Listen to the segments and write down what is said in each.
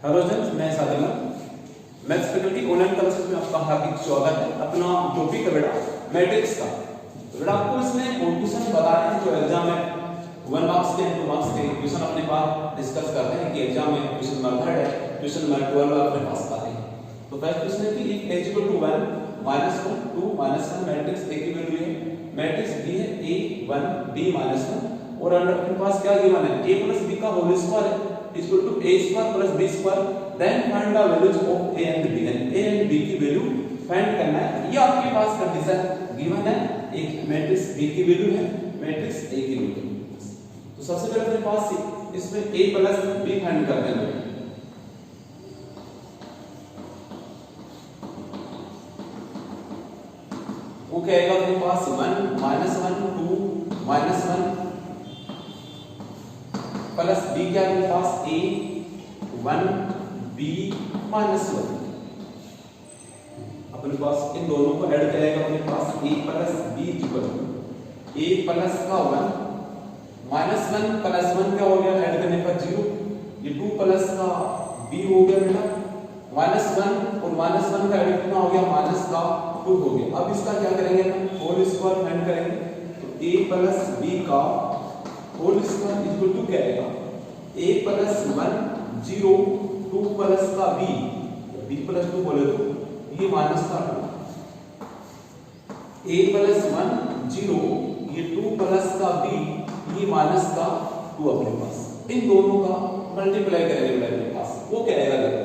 Hello students, मैं सागर maths faculty online classes में आपका हार्दिक स्वागत है। अपना टॉपिक है बेटा मैट्रिक्स का। तो बेटा आपको इसमें क्वेश्चन बताए हैं जो एग्जाम में 1 मार्क्स के 2 मार्क्स के क्वेश्चन अपने पास डिस्कस करते हैं कि एग्जाम में क्वेश्चन नंबर 3 है, क्वेश्चन नंबर 12 अपने पास आते हैं। तो फर्स्ट क्वेश्चन है कि एक a = 1 -1 2 -1 मैट्रिक्स A की वैल्यू है, मैट्रिक्स B है A 1 B -1 और अंडर अपने पास क्या गिवन है a + b का होल स्क्वायर है equal to a square + b square. Then find the values of a and b। a and b की वैल्यू फाइंड करना है। ये आपके पास कंडीशन गिवन है, एक मैट्रिक्स b की वैल्यू है, मैट्रिक्स a की वैल्यू। तो सबसे पहले अपने पास इसमें a + b फाइंड करना है। वो क्या आएगा अपने पास 1 -1 2 -1 प्लस b क्या है अपने पास a 1 b -1। अपने पास इन दोनों को ऐड करेगा अपने पास a + b equal a plus का 1 -1 + 1 क्या हो गया ऐड करने पर 0। ये 2 प्लस का b हो गया बेटा -1 और -1 का ऐड कितना हो गया -2 हो गया। अब इसका क्या करेंगे हम होल स्क्वायर फाइंड करेंगे। तो a + b का होल स्क्वायर इक्वल टू क्या आएगा a + 1 0 2 प्लस का b + 2 बोले तो ये -2 a + 1 0 ये 2 प्लस का b ये -2 अपने पास। इन दोनों का मल्टीप्लाई करेंगे बेटा अपने पास। वो क्या आएगा देखो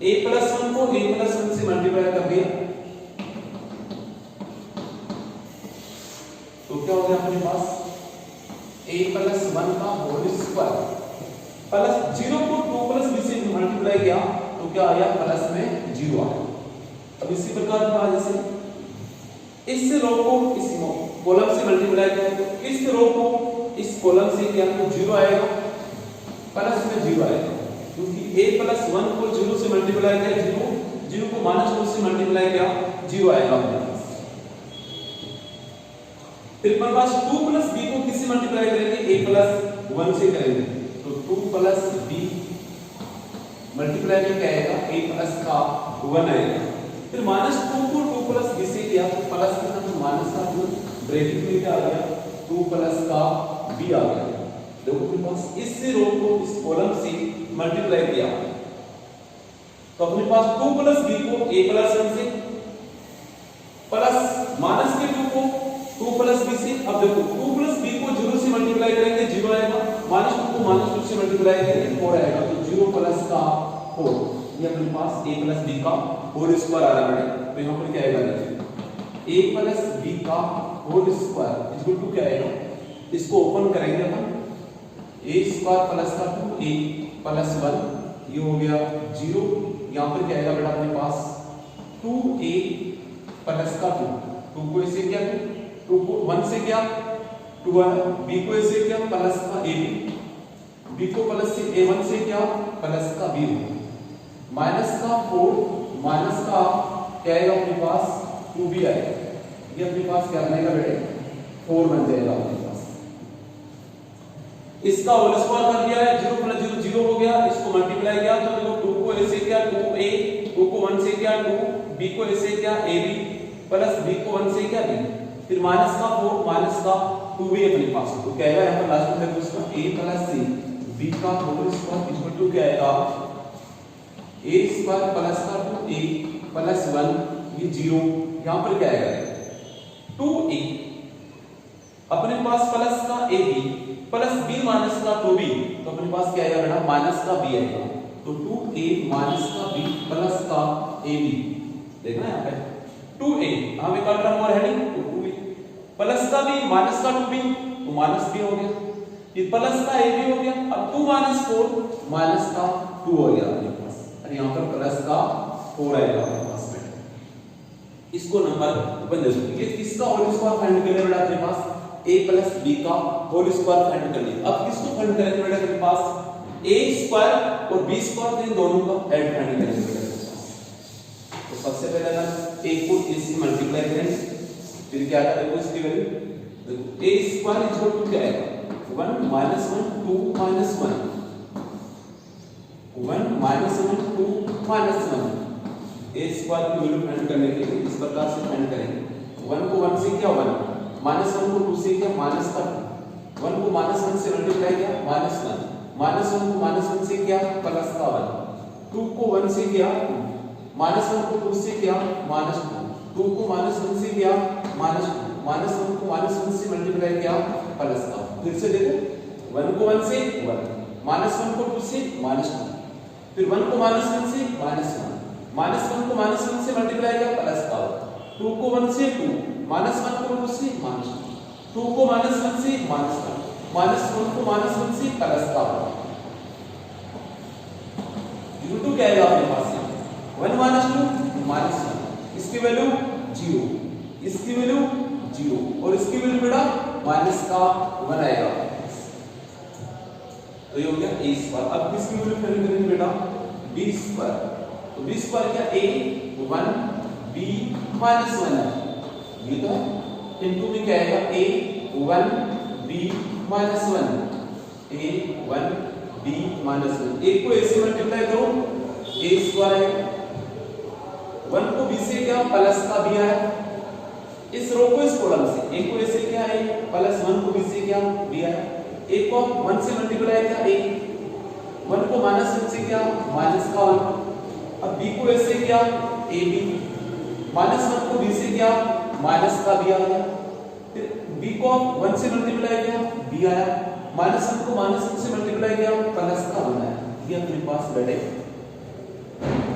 a + 1 को a + 1 से मल्टीप्लाई कर दिया तो क्या हो गया अपने पास a + 1 का होल स्क्वायर प्लस 0 को 2 + b से मल्टीप्लाई किया तो क्या आया प्लस में 0 आया। अब इसी प्रकार का जैसे इस रो को इस कॉलम से मल्टीप्लाई किया तो इस रो को इस कॉलम से किया तो 0 आएगा, प्लस में 0 आएगा क्योंकि a + 1 को 0 से मल्टीप्लाई किया 0 0 को -2 से मल्टीप्लाई किया 0 आएगा अपने पास। फिर अपने पास 2 + b को किससे मल्टीप्लाई करेंगे a + 1 से करेंगे तो 2 + b मल्टीप्लाई में क्या आएगा a + का 1 आएगा। फिर -2 को 2 + b से किया तो प्लस के साथ -2 ब्रैकेट में क्या आ गया 2 + का b आ गया। देखो अपने पास इस रो को इस कॉलम से मल्टीप्लाई किया तो अपने पास 2 + b को a + 1 से प्लस -2 को 2 + b से। अब देखो 2 + b को 0 से मल्टीप्लाई करेंगे 0 आएगा, -2 को -2 से मल्टीप्लाई करेंगे 4 आएगा तो 0 + का 4 ये अपने पास a + b का होल स्क्वायर आ रहा है। तो यहां पर क्या आएगा देखिए a + b का होल स्क्वायर इक्वल टू क्या आएगा, इसको ओपन करेंगे अपन a² + का 2a + 1 ये हो गया 0। यहां पर क्या आएगा बेटा अपने पास 2a + का 2 को ऐसे क्या 2 को 1 से क्या 2 है, b को ऐसे क्या प्लस का ab b को प्लस से a1 से क्या प्लस का b -4 माइनस का क्या आएगा अपने पास 2b आएगा। ये अपने पास क्या बनेगा बेटे 4 बन जाएगा अपने पास। इसका होल स्क्वायर कर दिया है 0 + 0 0 हो गया, इसको मल्टीप्लाई किया तो देखो 2 को ऐसे क्या 2a 2 को 1 से क्या 2 b को ऐसे क्या ab प्लस b को 1 से क्या b फिर -4 माइनस का 2b अपने पास। तो क्या आएगा यहां पर लास्ट में देखो इसका a + c b का होल स्क्वायर इक्वल टू क्या आएगा a² + का 2a + 1 ये 0। यहां पर क्या आएगा 2a अपने पास प्लस का ab प्लस b माइनस का 2b तो अपने पास क्या आएगा बेटा माइनस का b आएगा। तो 2a माइनस का b प्लस का ab देखना यहां पे 2a हमें कल टर्म और हेडिंग तो 2a प्लस का b माइनस का 2b तो माइनस b हो गया, ये प्लस का ab हो गया। अब 2 - 4 माइनस का 2 हो गया अपने पास और यहां पर प्लस का 4 आएगा अपने पास में। इसको नंबर बन दे सकते हैं। इसका होल स्क्वायर फाइंड करने बेटा अपने पास a + b का होल स्क्वायर फाइंड कर लिया। अब किसको फाइंड करेंगे बेटा अपने पास a² और b² इन दोनों का ऐड फाइंड करेंगे बेटा अपने पास। तो सबसे पहले ना a को a से मल्टीप्लाई करेंगे फिर क्या आएगा देखो इसकी वैल्यू देखो a² इक्वल टू क्या आएगा 1 - 1 2 - 1 1 माइनस 1 2 माइनस 1 ए स्क्वायर की वैल्यू फाइंड करने के लिए इस प्रकार से फाइंड करेंगे 1 को 1 से क्या 1 माइनस 1 को 2 से क्या माइनस का 1 को माइनस 1 से मल्टीप्लाई किया माइनस 1 माइनस 1 को माइनस 1 से क्या प्लस का 1 2 को 1 से क्या माइनस 1 को 2 से क्या माइनस 2 2 को माइनस 1 से क्या माइनस 2 माइनस 1 को माइनस 1 से मल्टीप्लाई किया प्लस का फिर से देखो 1 को 1 से 1 माइनस 1 को 2 से माइनस 2 फिर 1 को माइनस 1 से माइनस 1 माइनस 1 को माइनस 1 से मल्टीप्लाई किया प्लस का 2 को 1 से 2 माइनस 1 को 2 से माइनस 2 को माइनस 1 से माइनस 1 माइनस 1 को माइनस 1 से प्लस का 2 क्या आएगा आपके पास 1 माइनस 2 माइनस 1 इसकी वैल्यू 0 इसकी वैल्यू 0 और इसकी वैल्यू बेटा माइनस का 1 आएगा तो ये हो गया a स्क्वायर अब किसकी वैल्यू फाइंड करेंगे बेटा b स्क्वायर तो b स्क्वायर क्या a 1 b माइनस 1 है ये तो है इनटू में क्या आएगा a 1 b minus 1 a 1 b minus 1 a को a से मल्टीप्लाई करो a स्क्वायर है 1 को b से क्या प्लस का b है इस रो को इस कॉलम से a को a से क्या है प्लस 1 को b से क्या b है a को 1 से मल्टीप्लाई किया a 1 को माइनस 1 से क्या माइनस का 1 अब b को a से क्या ab माइनस 1 को b से क्या माइनस का b आ गया फिर b को 1 से मल्टीप्लाई किया b आया माइनस 1 को माइनस 1 से मल्टीप्लाई किया प्लस का 1 आया ये अपने पास बैठे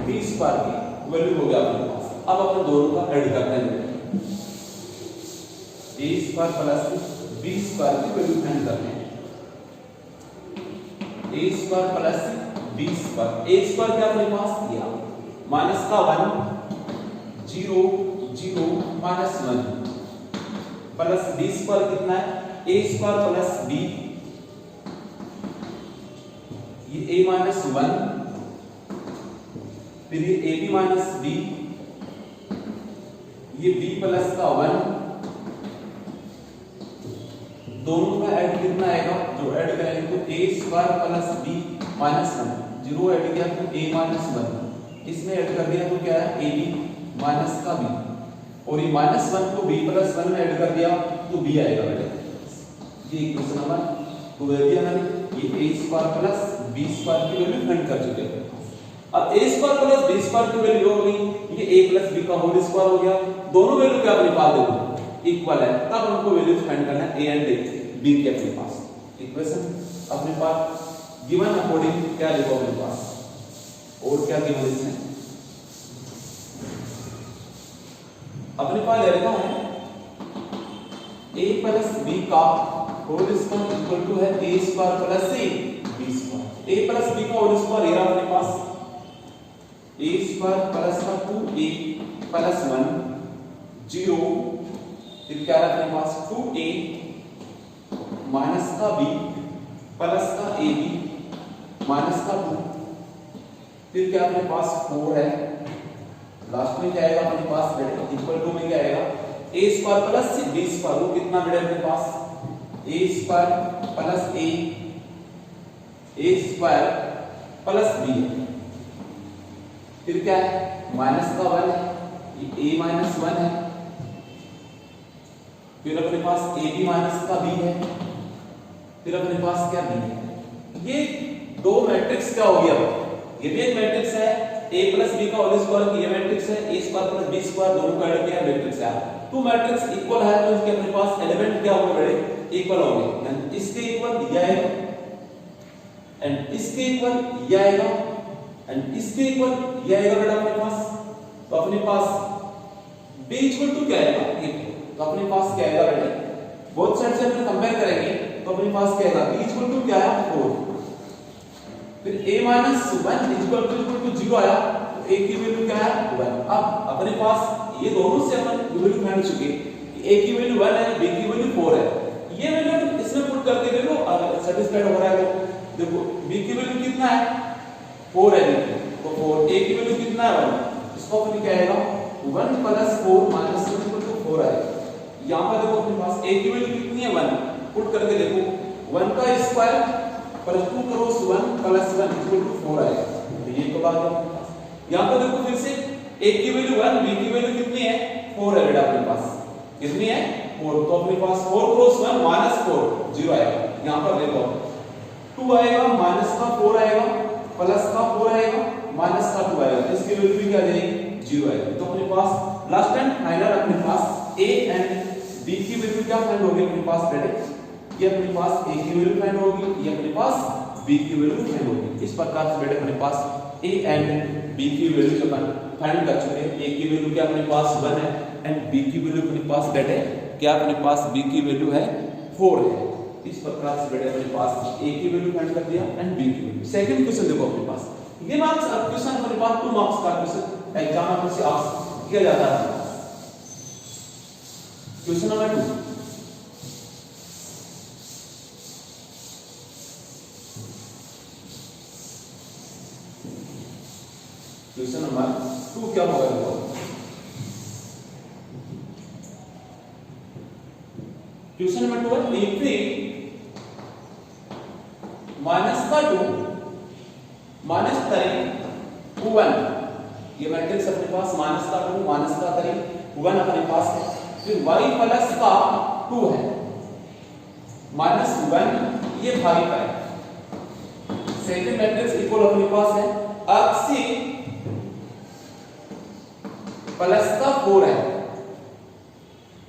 b स्क्वायर की वैल्यू हो गया अपने पास अब अपन दोनों का ऐड करते हैं a square plus b square की वैल्यू फाइंड करते हैं a square plus b square a square क्या अपने पास दिया माइनस का 1 0 0 माइनस 1 प्लस b स्क्वायर कितना है a स्क्वायर प्लस b ये a माइनस 1 फिर ये ab माइनस b ये b प्लस का 1 दोनों का ऐड कितना आएगा जो ऐड करेंगे तो a square plus b minus 1 zero add किया तो a माइनस 1 इसमें ऐड कर दिया तो क्या है ab माइनस का b और ये माइनस 1 को b प्लस 1 में ऐड कर दिया तो b आएगा बेटे ये इक्वेशन नंबर 2 दे दिया मैंने ये a square plus b square की वैल्यू फाइंड कर चुके हैं अब a square plus b square की वैल्यू हो गई ये a प्लस b का होल स्क्वायर हो गया दोनों वैल्यू क्या अपने पास देखो इक्वल है तब हमको वैल्यूज फाइंड करना है a एंड b के अपने पास इक्वेशन अपने पास गिवन अकॉर्डिंग क्या लिखो अपने पास और क्या गिवन इसमें अपने पास लिखा है a प्लस b का होल स्क्वायर इक्वल टू है a square plus b square a plus b का होल स्क्वायर ये रहा अपने पास a स्क्वायर प्लस का 2a प्लस 1 0 फिर क्या रहा अपने पास 2a माइनस का b प्लस का ab माइनस का 2 फिर क्या अपने पास 4 है लास्ट में क्या आएगा अपने पास इक्वल टू में क्या आएगा a square plus b square वो कितना बेटा अपने पास a square plus a square plus b फिर क्या है माइनस का 1 है ये a माइनस 1 है फिर अपने पास ab माइनस का b है फिर अपने पास क्या b है ये दो मैट्रिक्स क्या हो गया ये भी एक मैट्रिक्स है a प्लस b का होल स्क्वायर ये मैट्रिक्स है a square plus b square दोनों का ऐड किया मैट्रिक्स है टू मैट्रिक्स इक्वल है तो इसके अपने पास एलिमेंट क्या होंगे बड़े इक्वल होंगे यानी इसके इक्वल ये आएगा एंड इसके इक्वल ये आएगा एंड इसके इक्वल ये आएगा बेटा अपने पास तो अपने पास b इक्वल टू क्या आएगा तो अपने पास क्या आएगा बेटा बोथ साइड से हम कंपेयर करेंगे तो अपने पास क्या आएगा b इक्वल टू क्या आया 4 फिर a माइनस 1 इक्वल टू 0 आया तो a की वैल्यू क्या है 1 अब अपने पास ये दोनों से अपन वैल्यू फाइंड चुके a की वैल्यू 1 है b की वैल्यू 4 है ये वैल्यू इसमें पुट करके देखो अगर सैटिस्फाइड हो रहा है तो देखो b की वैल्यू कितना है 4 है तो 4 a की वैल्यू कितना है 1 इसको अपन क्या आएगा 1 प्लस 4 माइनस 1 इक्वल टू 4 आएगा यहां पर देखो अपने पास a की वैल्यू कितनी है 1 पुट करके देखो 1 का square plus 2 cross 1 plus 1 equal to 4 आएगा कब आ गया? यहाँ पर देखो फिर से a की वैल्यू 1, b की वैल्यू कितनी है? 4 है बेटा अपने पास, कितनी है? 4। तो अपने पास 4 क्रॉस 1 -4 0 आएगा। यहाँ पर देखो 2 आएगा, माइनस का 4 आएगा, प्लस का 4 आएगा, माइनस का 2 आएगा, इसकी वैल्यू भी क्या आ जाएगी? 0 आएगी। तो अपने पास लास्ट एंड फाइनल अपने पास a एंड b की वैल्यू क्या फाइंड होगी अपने पास बेटे? ये अपने पास a की वैल्यू फाइंड होगी, ये अपने पास b की वैल्यू फाइंड होगी। इस प्रकार से बेटे अपने पास a एंड b की वैल्यू जो फाइंड कर चुके हैं। a की वैल्यू क्या अपने पास 1 है एंड b की वैल्यू अपने पास बेटे क्या अपने पास b की वैल्यू है 4 है। इस प्रकार से बेटे अपने पास a की वैल्यू फाइंड कर दिया एंड b की वैल्यू। सेकंड क्वेश्चन देखो अपने पास, ये मार्क्स क्वेश्चन अपने पास 2 मार्क्स का क्वेश्चन एग्जाम में से आस्क किया जाता है। क्वेश्चन नंबर 2, क्वेश्चन नंबर 2 क्या होगा देखो। क्वेश्चन नंबर 2 है if we माइनस का 2 माइनस 3 1, ये मैट्रिक्स अपने पास माइनस का 2 माइनस का 3 1 अपने पास है। फिर y प्लस का 2 है, माइनस 1 ये भाई का है। सेकंड मैट्रिक्स इक्वल अपने पास है x प्लस का 4 है,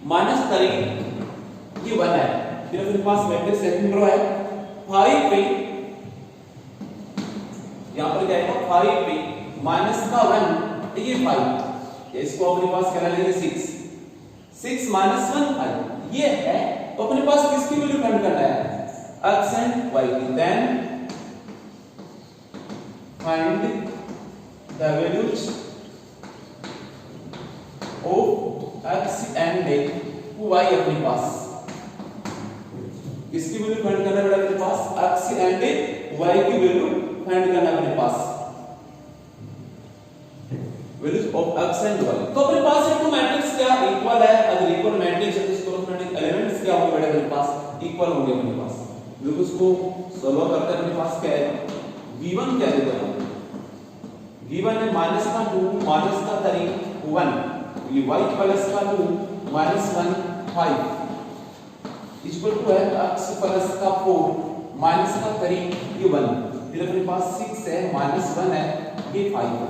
माइनस 3 ये 1 है। फिर अपने पास मैट्रिक्स सेकंड रो है 5 यहां पर क्या आएगा 5 माइनस का 1 ये 5, इसको अपने पास क्या लेंगे 6 माइनस 1 5 ये है। तो अपने पास किसकी वैल्यू फाइंड करना है? x एंड y की। Then find the values of x and y अपने पास, किसकी वैल्यू फाइंड करना है अपने पास? x एंड y की वैल्यू फाइंड करना है अपने पास, values of x and y। तो अपने पास ये 2 मैट्रिक्स क्या इक्वल है, अगर इक्वल मैट्रिक्स है तो इसके कोरेस्पोंडिंग एलिमेंट्स क्या होंगे बेटा अपने पास? इक्वल होंगे अपने पास। देखो इसको सॉल्व करते हैं अपने पास क्या है? v1 क्या है देखो, v1 है माइनस का 2 माइनस का 3 1, ये y प्लस का 2 माइनस 1 5 इक्वल टू है x प्लस का 4 माइनस का 3 ये 1। फिर अपने पास 6 है माइनस 1 है ये 5 है।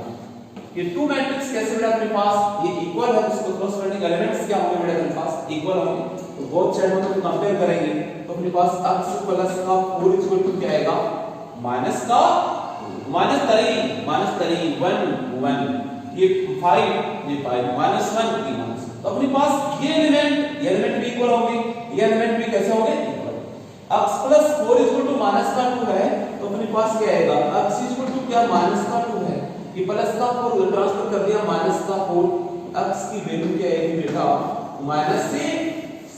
ये 2 मैट्रिक्स कैसे बेटा अपने पास? ये इक्वल है, इसको कोरेस्पोंडिंग एलिमेंट्स क्या होंगे बेटा अपने पास? इक्वल होंगे। तो बोथ साइड में कंपेयर करेंगे तो अपने पास x प्लस का 4 इक्वल टू क्या आएगा? माइनस का माइनस 3 1 ये 5 ये 5 माइनस 1 3 माइनस। तो अपने पास ये एलिमेंट भी इक्वल होंगे, ये एलिमेंट भी कैसे होंगे? Equal. x plus 4 equal to minus का 2 है तो अपने पास क्या आएगा? x इक्वल टू क्या माइनस का 2 है, ये प्लस का 4 ट्रांसफर कर दिया माइनस का 4, x की वैल्यू क्या आएगी बेटा? माइनस से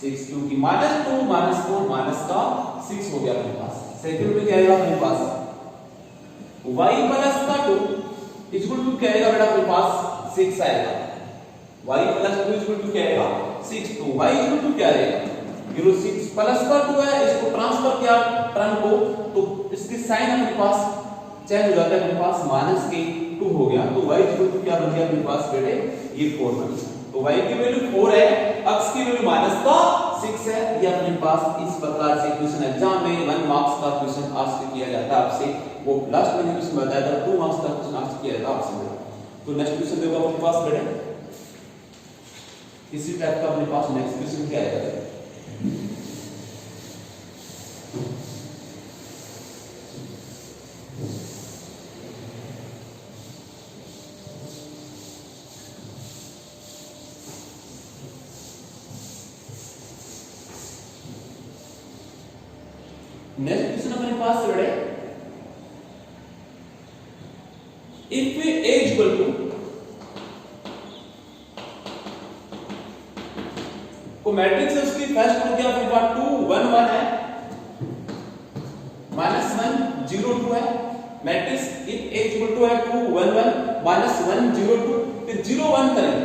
6, क्योंकि माइनस 2 माइनस 4 माइनस का 6 हो गया अपने पास। सेकंड में क्या आएगा अपने पास? y प्लस का 2 इक्वल टू क्या आएगा बेटा अपने पास? 6 आएगा। y प्लस 2 इक्वल टू क्या आएगा? 6। तो y इक्वल टू क्या आएगा? 6 प्लस का 2 है, इसको ट्रांसफर किया टर्म को तो इसकी साइन अपने पास चेंज हो जाता है अपने पास, माइनस के 2 हो गया। तो y इक्वल टू क्या बन गया अपने पास बेटे? ये 4 बन गया। तो y की वैल्यू 4 है, x की वैल्यू माइनस का 6 है। ये अपने पास इस प्रकार से क्वेश्चन एग्जाम में 1 मार्क्स का क्वेश्चन आस्क किया जाता है आपसे। वो लास्ट में क्वेश्चन बताया था 2 मार्क्स का क्वेश्चन आस्क किया जाता है आपसे। तो नेक्स्ट क्वेश्चन देखो अपने पास बेटे, इसी टाइप का अपने पास नेक्स्ट क्वेश्चन क्या आएगा? नेक्स्ट क्वेश्चन अपने पास बेटे, if a equal to को मैट्रिक्स है उसकी फर्स्ट हो गया अपने पास 2 1 1 है, माइनस 1 0 2 है। Matrix if a equal to है 2 1 1 माइनस 1 0 2 फिर 0 1 करें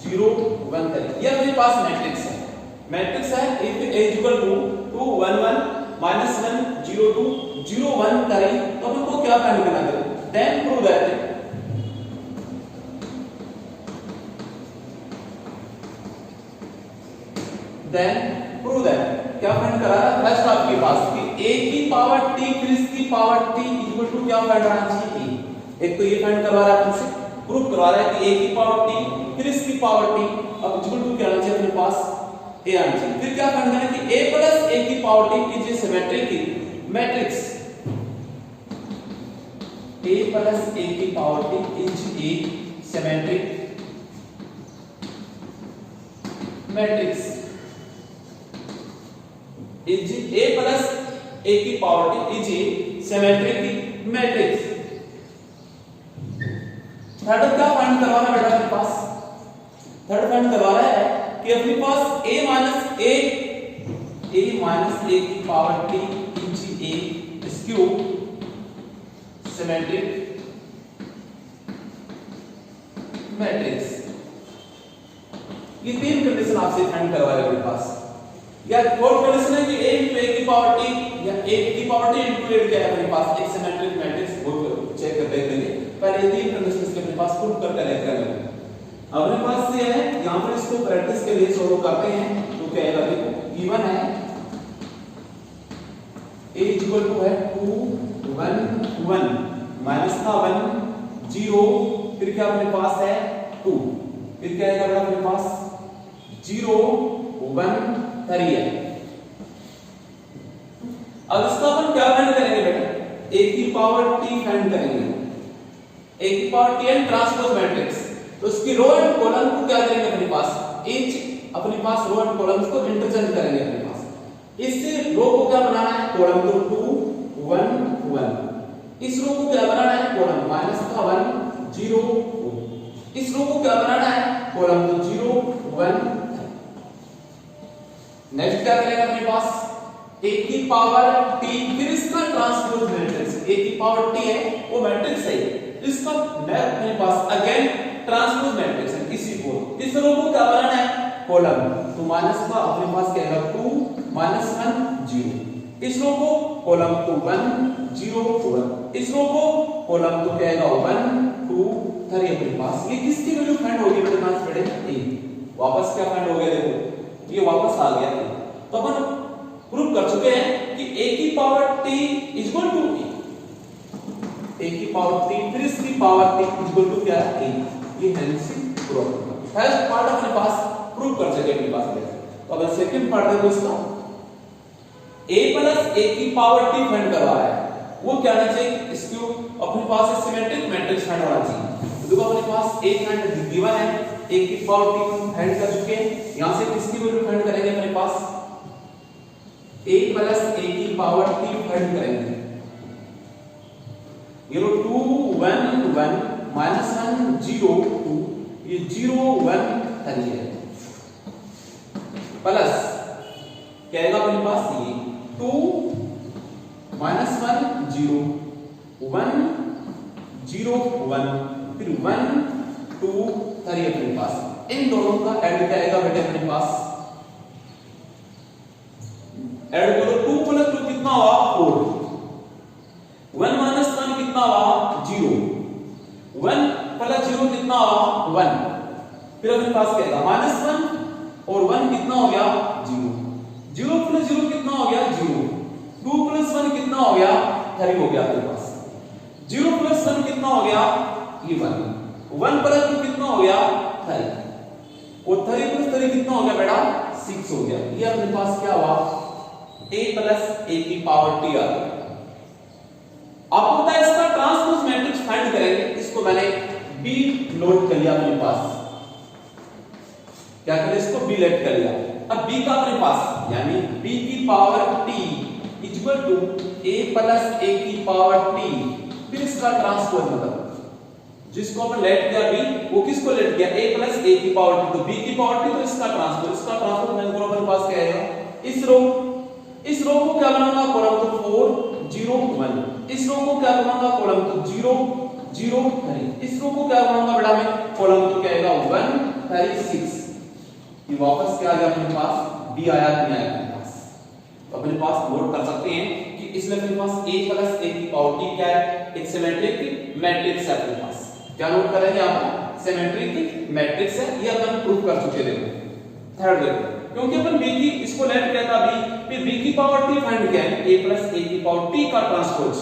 0 1 करें, ये अपने पास मैट्रिक्स है। मैट्रिक्स है if a equal to 2 1 1 minus 1 0 2 0 1 करें तो हमको क्या फाइंड करना है? देन प्रूव प्रूव दैट क्या फाइंड करा रहा है फर्स्ट आपके पास कि a की पावर t फिर इसकी पावर t इक्वल टू क्या फाइंड करना चाहिए a। एक तो ये फाइंड करवा रहा है तुमसे, प्रूव करवा रहा है कि a की पावर t फिर इसकी पावर t अब इक्वल टू क्या आना चाहिए अपने पास a आना चाहिए। फिर क्या फाइंड करना है कि a प्लस a की power t is a symmetric matrix, a plus a की power t is a symmetric matrix is a plus a की power t is a symmetric matrix. Third क्या फाइंड करवाना बेटा अपने पास, थर्ड फाइंड करवा रहा है कि अपने पास a माइनस a की power t is a cube symmetric matrix. ये तीन कंडीशन आपसे फाइंड करवाएगा अपने पास। या फोर्थ कंडीशन है कि a into a की पावर t या a की पावर t into a क्या है अपने पास एक सिमेट्रिक मैट्रिक्स, वो चेक कर देख लेंगे। पहले तीन कंडीशंस के अपने पास प्रूव करके लेकर आएंगे। अपने पास ये है, यहां पर इसको प्रैक्टिस के लिए सॉल्व करते हैं तो क्या आएगा देखो, गिवन है a इक्वल टू है 2 1 1 माइनस का 1 0 फिर क्या अपने पास है 2 फिर क्या आएगा अपने पास 0 1 3 है। अब इसका अपन क्या फाइंड करेंगे बेटा, a की पावर t फाइंड करेंगे, a की power t and transpose matrix. तो इसकी रो एंड कॉलम को क्या करेंगे अपने पास ईच अपने पास रो एंड कॉलम्स को इंटरचेंज करेंगे अपने पास। इससे रो को क्या बनाना है कॉलम को 2 1 1, इस रो को क्या बनाना है कॉलम माइनस का 1 0 इस रो को क्या बनाना है कॉलम को 0 1। नेक्स्ट क्या करेंगे अपने पास a की पावर t फिर इसका ट्रांसपोज मैट्रिक्स, a की पावर t है वो मैट्रिक्स है, इसका अपने पास अगेन ट्रांसपोज मैट्रिक्स है इसी को, इस रो को क्या बनाना है कॉलम, तो माइनस का अपने पास क्या है 2 1 0, इस रो को कॉलम को 1 0 1, इस रो को कॉलम को क्या आएगा 1 2 3 अपने पास। ये किसकी वैल्यू फाइंड होगी अपने पास बेटे a, वापस क्या फाइंड हो गया देखो ये वापस आ गया। तो अपन प्रूव कर चुके हैं कि a की power t equal to a की पावर t फिर इसकी पावर t इक्वल टू क्या है a, ये हेल्सी प्रूव फर्स्ट पार्ट अपने पास प्रूव कर चुके अपने पास। तो अगर सेकंड पार्ट देखो इसका a प्लस a की पावर t फाइंड करवा रहा है, वो क्या आना चाहिए इसको अपने पास एक सिमेट्रिक मैट्रिक्स फाइंड होना चाहिए। तो देखो अपने पास a फाइंड गिवन है, a की पावर t फाइंड कर चुके हैं, यहां से किसकी वैल्यू फाइंड करेंगे अपने पास a प्लस a की पावर t फाइंड करेंगे। ये लो 2 1 1 माइनस 1 0 2 ये 0 1 3 है प्लस क्या आएगा अपने पास ये 2 माइनस 1 0 1 0 1 फिर 1 2 3 अपने पास। इन दोनों का ऐड क्या आएगा बेटे अपने पास ऐड करो 2 प्लस 2 कितना हुआ 4, 1 माइनस 1 कितना हुआ 0, 1 प्लस 0 कितना हुआ 1, फिर अपने पास क्या आएगा माइनस 1 और 1 कितना हो गया 0, 0 प्लस 0 कितना हो गया 0, 2 प्लस 1 कितना हो गया 3 हो गया आपके पास, 0 प्लस 1 कितना हो गया ये 1, 1 प्लस 2 कितना हो गया 3 और 3 प्लस 3 कितना हो गया बेटा 6 हो गया। ये अपने पास क्या हुआ a प्लस a की पावर t आ गया। आपको पता है इसका ट्रांसपोज मैट्रिक्स फाइंड करेंगे, इसको मैंने b नोट कर लिया अपने पास, क्या करें इसको b लेट कर लिया। अब b का अपने पास यानी b की power t equal to a plus a की पावर t फिर इसका ट्रांसपोज मतलब जिसको अपन लेट किया b वो किसको लेट किया a प्लस a की पावर t, तो b की पावर t तो इसका ट्रांसपोज मैंने अपने पास क्या आएगा इस रो को क्या बनाऊंगा कॉलम तो 4 0 1, इस रो को क्या बनाऊंगा कॉलम तो 0 0 3, इस रो को क्या बनाऊंगा बेटा मैं कॉलम तो क्या आएगा 1 3 6, ये वापस क्या आ गया अपने पास d आया कि नहीं आया अपने पास। तो अपने पास नोट कर सकते हैं कि इसलिए अपने पास a प्लस a की पावर t क्या है, एक सिमेट्रिक मैट्रिक्स है अपने पास। क्या नोट कर रहे हैं आप, सिमेट्रिक मैट्रिक्स है, ये अपन प्रूव कर चुके देखो। थर्ड देखो, क्योंकि अपन b की इसको लेट किया था b, फिर b की पावर t फाइंड किया है, a प्लस a की पावर t का ट्रांसपोज,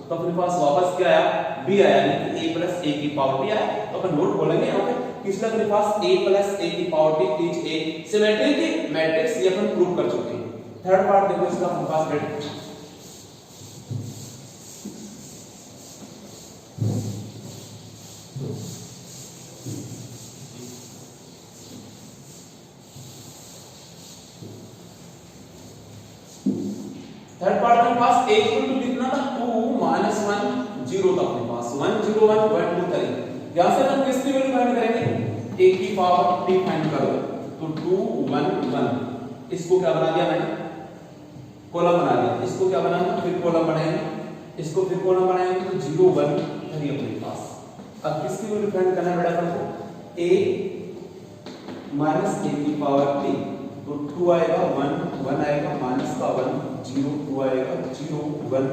तो अपने पास वापस क्या आया, b आया, यानी कि a प्लस a की पावर t आया। तो अपन नोट बोलेंगे यहाँ पे, इसलिए अपने पास a प्लस a की power t is a symmetric matrix, ये अपन प्रूव कर चुके हैं। थर्ड पार्ट देखो इसका अपने पास रेड, थर्ड पार्ट में पास a इक्वल टू कितना था, 2 माइनस 1 0 था अपने पास, 1 0 1 1 2 3। यहां से हम किसकी वैल्यू फाइंड करेंगे, a की पावर t फाइंड करो, तो 2 1 1, इसको क्या बना दिया मैंने, कॉलम बना दिया, इसको क्या बनाना, फिर कॉलम बनाएंगे, इसको फिर कॉलम बनाएंगे, तो 0 1 3 अपने पास। अब किसकी वैल्यू फाइंड करना है बेटा अपन को, a माइनस a की पावर t, तो 2 आएगा 1 1 आएगा, माइनस का 1 0 2 आएगा, 0 1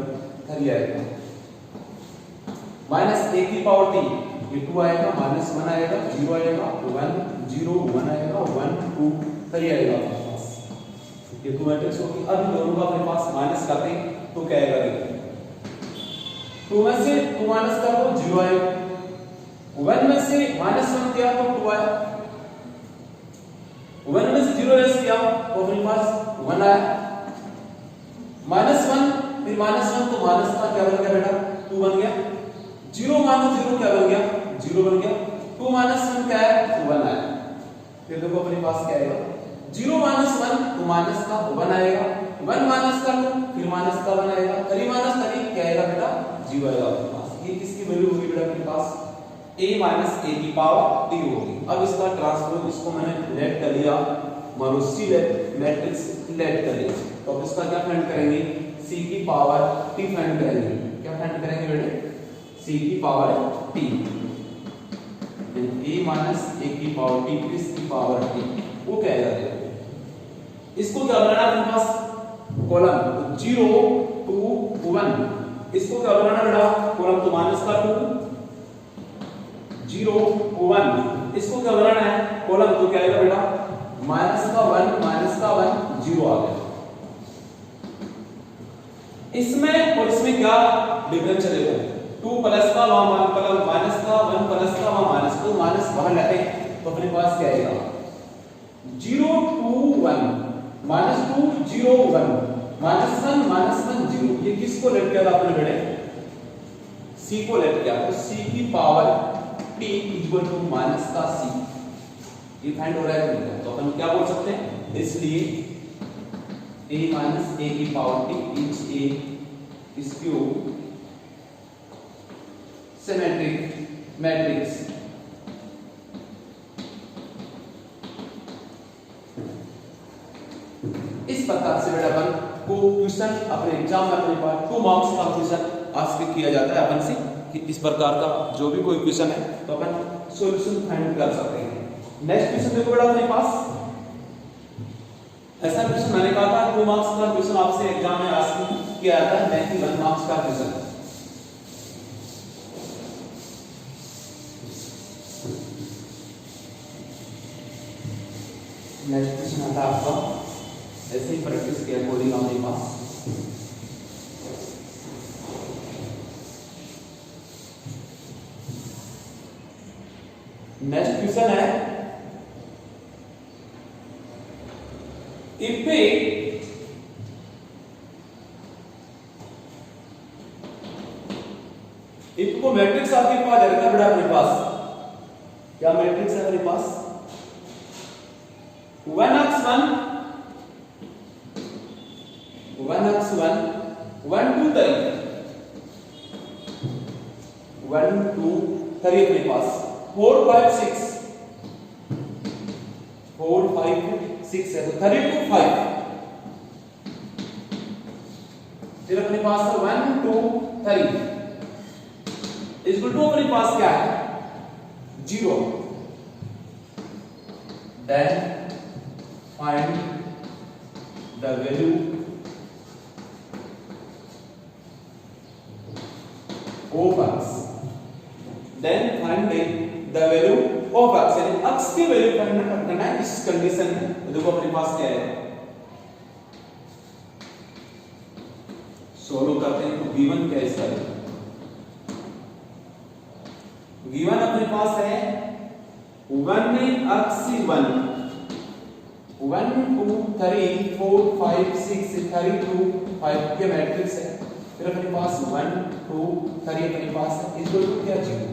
3 आएगा, माइनस a की पावर t, ये 2 आएगा, माइनस 1 आएगा, 0 आएगा, 1 0 1 आएगा, 1 2 3 आएगा अपने पास। ये तो मैट्रिक्स होगी। अब इन दोनों का अपने पास माइनस करते हैं तो क्या आएगा, देखो 2 में से 2 माइनस कर दो 0 आएगा, 1 में से माइनस 1 किया तो 2 आया, 1 में से 0 लेस किया तो अपने पास 1 आया, माइनस 1 फिर माइनस 1 तो माइनस का क्या बन गया बेटा, 2 बन गया, 0 माइनस 0 क्या बन गया, 0 बन गया, 2 माइनस 1 क्या है, 1 आया। फिर देखो अपने पास क्या आएगा, 0 माइनस 1 तो माइनस का 1 आएगा, 1 माइनस कर लो फिर माइनस का 1 आएगा, 3 माइनस 3 क्या आएगा बेटा, 0 आएगा अपने पास। ये किसकी वैल्यू होगी बेटा अपने पास, a माइनस a की पावर t होगी। अब इसका ट्रांसपोज, इसको मैंने लेट कर लिया, मरोसी मैट्रिक्स लेट कर लिया, तो अब इसका क्या फाइंड करेंगे, c की पावर t फाइंड करेंगे। क्या फाइंड करेंगे बेटे, c की power t, a minus a की पावर t प्लस की पावर t, वो क्या आएगा, इसको क्या बनाना है अपने पास, कॉलम 0 2 1, इसको क्या बनाना बेटा, कॉलम तो माइनस का 2 0 1, इसको क्या बनाना है, कॉलम तो क्या आएगा बेटा, माइनस का 1 0 आ गया। इसमें और इसमें क्या डिफरेंस है, देखो 2 प्लस का वहां कॉलम माइनस का, 1 प्लस का वहां माइनस, तो माइनस बाहर लाते तो अपने पास क्या आएगा, 0 2 1 माइनस 2 0 1 माइनस 1 0। ये किसको लेट किया था अपने बेटे, c को लेट किया, तो c की power t equal to minus का c, ये फाइंड हो रहा है। तो अपन क्या बोल सकते हैं, इसलिए a माइनस a की power t is a इसक्यू symmetric matrix. इस प्रकार से बेटा अपन को क्वेश्चन अपने एग्जाम में अपने पास 2 मार्क्स का क्वेश्चन आस्क किया जाता है अपन से, कि इस प्रकार का जो भी कोई क्वेश्चन है तो अपन सॉल्यूशन फाइंड कर सकते हैं। नेक्स्ट क्वेश्चन देखो बेटा अपने पास, ऐसा क्वेश्चन मैंने कहा था 2 मार्क्स का क्वेश्चन आपसे एग्जाम में आस्क किया जाता है, न कि 1 मार्क्स का क्वेश्चन। नेक्स्ट क्वेश्चन आता है आपका, ऐसे ही प्रैक्टिस के अकॉर्डिंग अपने पास नेक्स्ट क्वेश्चन है, इफ को मैट्रिक्स आपके पास है बेटा, अपने पास क्या मैट्रिक्स है अपने पास, 1x1 1 2 3 1 2 3 अपने पास, 4 5 6 4 5 6 है, तो 3 2 5, फिर अपने पास 1 2 3 इक्वल टू अपने पास क्या है, 0। Then find the value of X, then find the value of X, यानी एक्स की वैल्यू करना है इस कंडीशन में। तो देखो अपने पास क्या है, सोल्व करते हैं। तो गिवन क्या है इसका, गिवन अपने पास है 1 x 1 2 3 4 5 6 32 5 के मैट्रिक्स है। फिर अपने पास 1 2 3 अपने पास है, इक्वल टू क्या 0।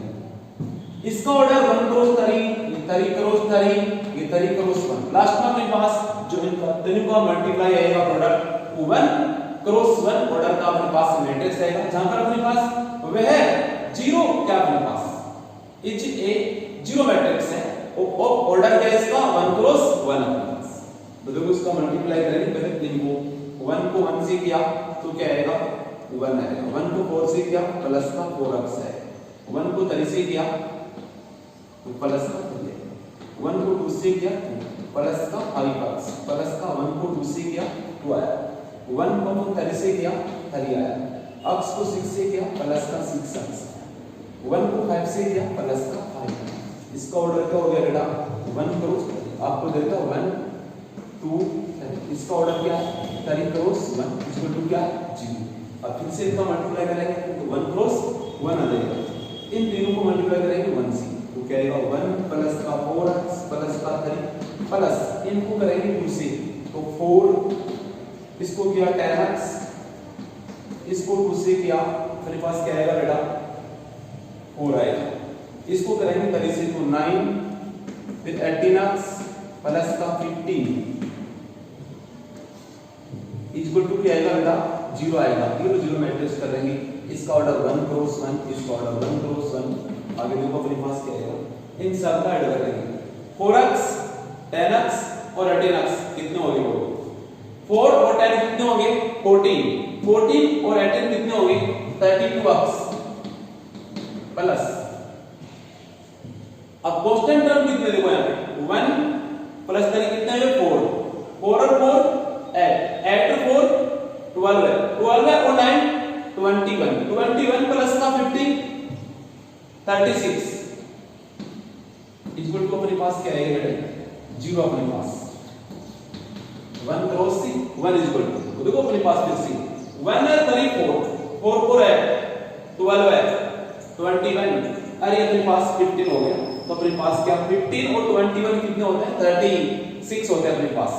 इसका ऑर्डर 1 क्रॉस 3, ये 3 क्रॉस 3, ये 3 क्रॉस 1। लास्ट में अपने पास जो इनका तीनों का मल्टीप्लाई आएगा प्रोडक्ट 1 क्रॉस 1 ऑर्डर का अपने पास मैट्रिक्स आएगा, जहां पर अपने पास वह 0 क्या अपने पास इच ए 0 मैट्रिक्स है। ऑर्डर क्या है इसका 1 क्रॉस 1 अपने पास। तो देखो इसका मल्टीप्लाई करेंगे, पहले 3 को 1 को 1 से किया तो क्या आएगा 1 आएगा, 1 को 4 से किया प्लस का 4x है, 1 को 3 से किया तो प्लस का 3 है, 1 को 2 से किया प्लस का 5x, प्लस का 1 को 2 से किया 2 आया, 1 को 3 से किया 3 आया, x को 6 से किया प्लस का 6x, 1 को 5 से किया प्लस का 5। इसका ऑर्डर क्या हो गया बेटा 1 क्रॉस, आपको देता 1 2 3, इसका ऑर्डर क्या है 3 क्रॉस 1 इक्वल टू क्या 0। अब फिर से इसका मल्टीप्लाई करेंगे तो 1 क्रॉस 1 आ जाएगा, इन तीनों को मल्टीप्लाई करेंगे 1 से तो क्या आएगा 1 प्लस का 4x प्लस का 3 प्लस इनको करेंगे 2 से तो 4, इसको किया 10x, इसको 2 से किया मेरे पास क्या आएगा बेटा 4 आएगा, इसको करेंगे 3 से तो 9, फिर 18x प्लस का 15 इक्वल टू क्या आएगा बेटा 0 आएगा। ये तो 0 मैट्रिक्स करेंगे, इसका ऑर्डर 1 क्रॉस 1, इसका ऑर्डर 1 क्रॉस 1। आगे देखो अपने पास क्या आएगा, इन सब का ऐड करेंगे 4x 10x और 18x कितने हो गए 4 और 10 कितने हो गए 14, 14 और 18 कितने हो गए 32x प्लस अब कांस्टेंट टर्म कितने देखो यहां पे 1 प्लस 3 कितने है 4, 4 और 4 8 और 4 12 है, 12 है और 9 21, 21 प्लस का 15 36 इक्वल टू अपने पास क्या आएगा बेटा 0 अपने पास 1 क्रॉस 1 इक्वल टू, देखो अपने पास फिर से 1 है 3 4 4 है 12 है 21, अरे अपने पास 15 हो गया। तो अपने पास क्या 15 और 21 कितने होते हैं 36 होते हैं अपने पास।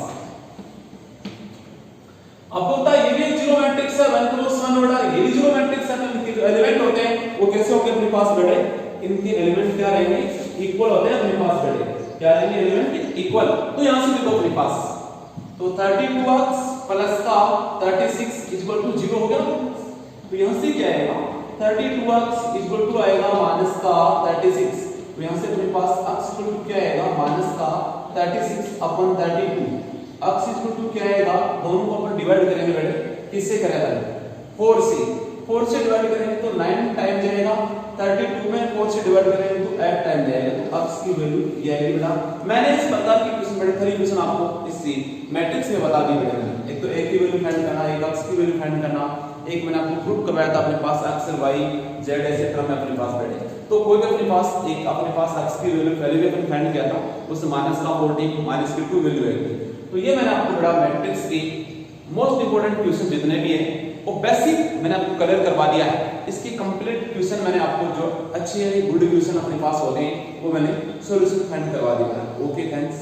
अब होता है ये भी एक 0 मैट्रिक्स है 1 क्रॉस 1 ऑर्डर, ये भी 0 मैट्रिक्स है, तो इनके एलिमेंट होते हैं वो कैसे होंगे अपने पास बेटे, इनके एलिमेंट क्या रहेंगे इक्वल होते हैं अपने पास बेटे, क्या रहेंगे एलिमेंट इक्वल। तो यहां से देखो अपने पास तो 32x प्लस का 36 इक्वल टू 0 हो गया। तो यहां से क्या आएगा 32x इक्वल टू आएगा माइनस का 36, तो यहां से अपने पास x इक्वल टू क्या आएगा माइनस का 36 अपॉन 32, x इक्वल टू क्या आएगा दोनों को अपन डिवाइड करेंगे बेटे, किससे करेगा 4 से, 4 से डिवाइड करेंगे तो 9 टाइम जाएगा, 32 में 4 से डिवाइड करेंगे तो 8 टाइम जाएगा, तो x की वैल्यू ये आएगी बेटा। मैंने इस प्रकार की क्वेश्चन बेटे 3 क्वेश्चन आपको इस मैट्रिक्स में बता दिए बेटा, एक तो a की वैल्यू फाइंड करना, एक x की वैल्यू फाइंड करना, एक मैंने आपको प्रूव करवाया था अपने पास x और y z ऐसे क्रम में अपने पास बैठे, तो कोई भी अपने पास एक अपने पास x की वैल्यू पहले भी अपन फाइंड किया था, उस माइनस का 14 माइनस की 2 वैल्यू है। तो ये मैंने आपको बड़ा मैट्रिक्स की मोस्ट इंपोर्टेंट क्वेश्चन जितने भी हैं वो बेसिक मैंने आपको कलर करवा दिया है, इसकी कंप्लीट क्वेश्चन मैंने आपको जो अच्छे गुड क्वेश्चन अपने पास होते हैं वो मैंने सॉल्यूशन फाइंड करवा दिया है। Okay thanks.